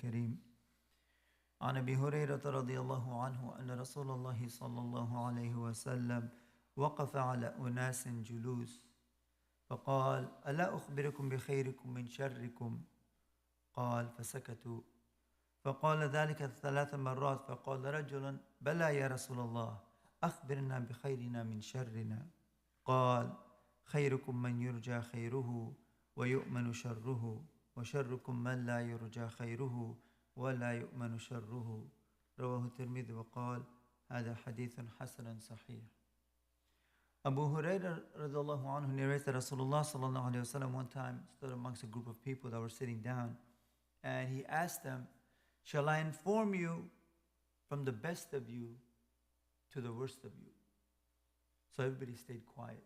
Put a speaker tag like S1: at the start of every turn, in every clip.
S1: الكريم. عن أبي هريرة رضي الله عنه أن رسول الله صلى الله عليه وسلم وقف على أناس جلوس فقال: ألا أخبركم بخيركم من شركم؟ قال فسكتوا. فقال ذلك 3 مرات، فقال رجل: بلى يا رسول الله، أخبرنا بخيرنا من شرنا. قال: خيركم من يرجى خيره ويؤمن شره، وشركم من لا يرجى خيره ولا يؤمن شره. رواه الترمذي وقال: هذا حديث حسن صحيح. Abu Hurairah radiallahu anhu narrates that Rasulullah sallallahu alayhi wa sallam one time stood amongst a group of people that were sitting down, and he asked them, shall I inform you from the best of you to the worst of you? So everybody stayed quiet.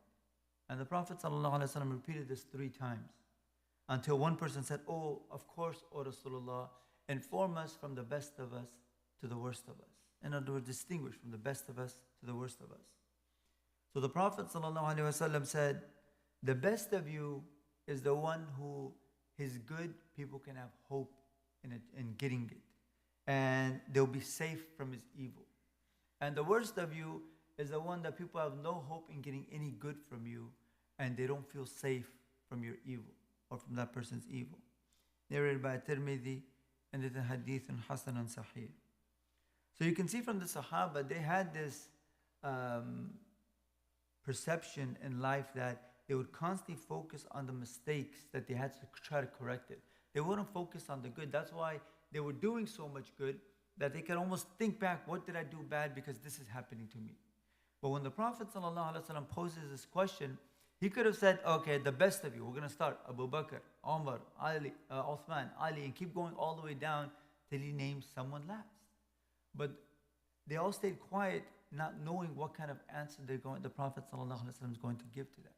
S1: And the Prophet ﷺ repeated this 3 times until one person said, oh, of course, O Rasulullah, inform us from the best of us to the worst of us. In other words, distinguish from the best of us to the worst of us. So the Prophet ﷺ said, the best of you is the one who is good, people can have hope in getting it. And they'll be safe from his evil. And the worst of you is the one that people have no hope in getting any good from you, and they don't feel safe from your evil or from that person's evil. Narrated by Tirmidhi, and it's a hadith in Hasan and Sahih. So you can see from the Sahaba, they had this perception in life that they would constantly focus on the mistakes that they had to try to correct it. They wouldn't focus on the good. That's why they were doing so much good that they could almost think back, what did I do bad because this is happening to me? But when the Prophet ﷺ poses this question, he could have said, okay, the best of you, we're going to start Abu Bakr, Umar, Ali, Uthman, Ali, and keep going all the way down till he names someone last. But they all stayed quiet, not knowing what kind of answer the Prophet ﷺ is going to give to them.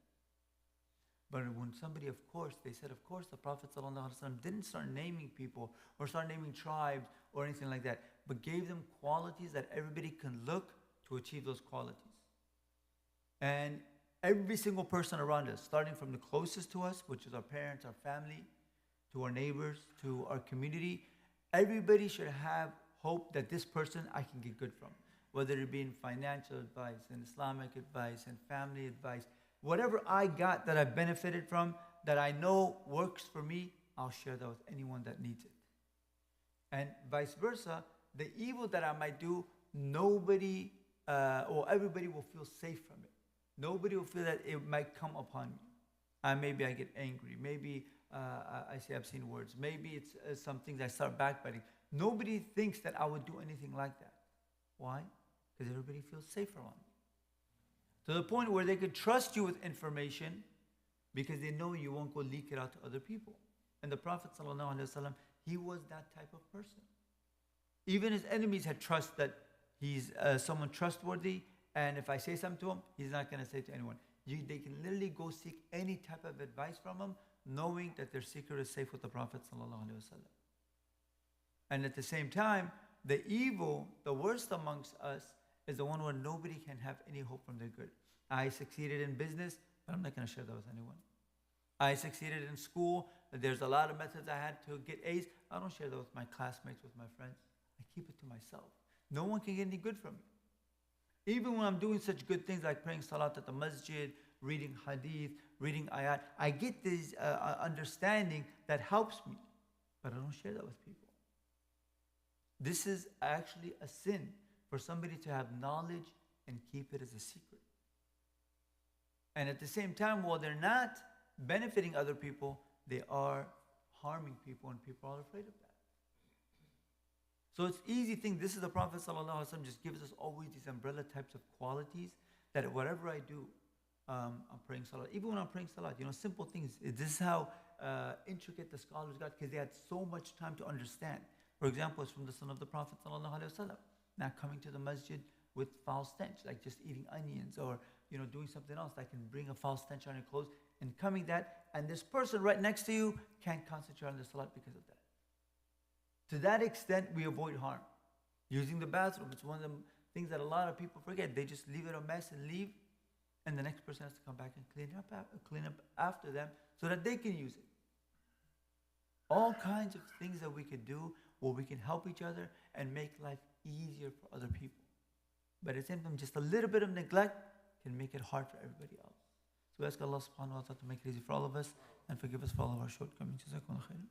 S1: But when somebody, of course, they said, of course, the Prophet ﷺ didn't start naming people or start naming tribes or anything like that, but gave them qualities that everybody can look to achieve those qualities. And every single person around us, starting from the closest to us, which is our parents, our family, to our neighbors, to our community, everybody should have hope that this person I can get good from. Whether it be in financial advice, in Islamic advice, in family advice, whatever I got that I benefited from, that I know works for me, I'll share that with anyone that needs it. And vice versa, the evil that I might do, nobody or everybody will feel safe from it. Nobody will feel that it might come upon me. Maybe I get angry. Maybe I say obscene words. Maybe it's some things I start backbiting. Nobody thinks that I would do anything like that. Why? Because everybody feels safe around me. To the point where they could trust you with information because they know you won't go leak it out to other people. And the Prophet ﷺ, he was that type of person. Even his enemies had trust that he's someone trustworthy, and if I say something to him, he's not going to say to anyone. They can literally go seek any type of advice from him, knowing that their secret is safe with the Prophet ﷺ. And at the same time, the evil, the worst amongst us, is the one where nobody can have any hope from their good. I succeeded in business, but I'm not going to share that with anyone. I succeeded in school. There's a lot of methods I had to get A's. I don't share that with my classmates, with my friends. I keep it to myself. No one can get any good from me. Even when I'm doing such good things like praying salat at the masjid, reading hadith, reading ayat, I get this understanding that helps me, but I don't share that with people. This is actually a sin for somebody to have knowledge and keep it as a secret. And at the same time, while they're not benefiting other people, they are harming people, and people are afraid of that. So it's easy to think this is the Prophet ﷺ just gives us always these umbrella types of qualities that whatever I do, I'm praying salat. Even when I'm praying salat, simple things. This is how intricate the scholars got, because they had so much time to understand. For example, it's from the sunnah of the Prophet ﷺ. Not coming to the masjid with foul stench, like just eating onions or doing something else that can bring a foul stench on your clothes, and coming that, and this person right next to you can't concentrate on the salat because of that. To that extent, we avoid harm. Using the bathroom, it's one of the things that a lot of people forget. They just leave it a mess and leave, and the next person has to come back and clean up after them so that they can use it. All kinds of things that we could do where we can help each other and make life easier for other people. But at the same time, just a little bit of neglect can make it hard for everybody else. So we ask Allah subhanahu wa ta'ala to make it easy for all of us and forgive us for all of our shortcomings. Jazakumullah khairan.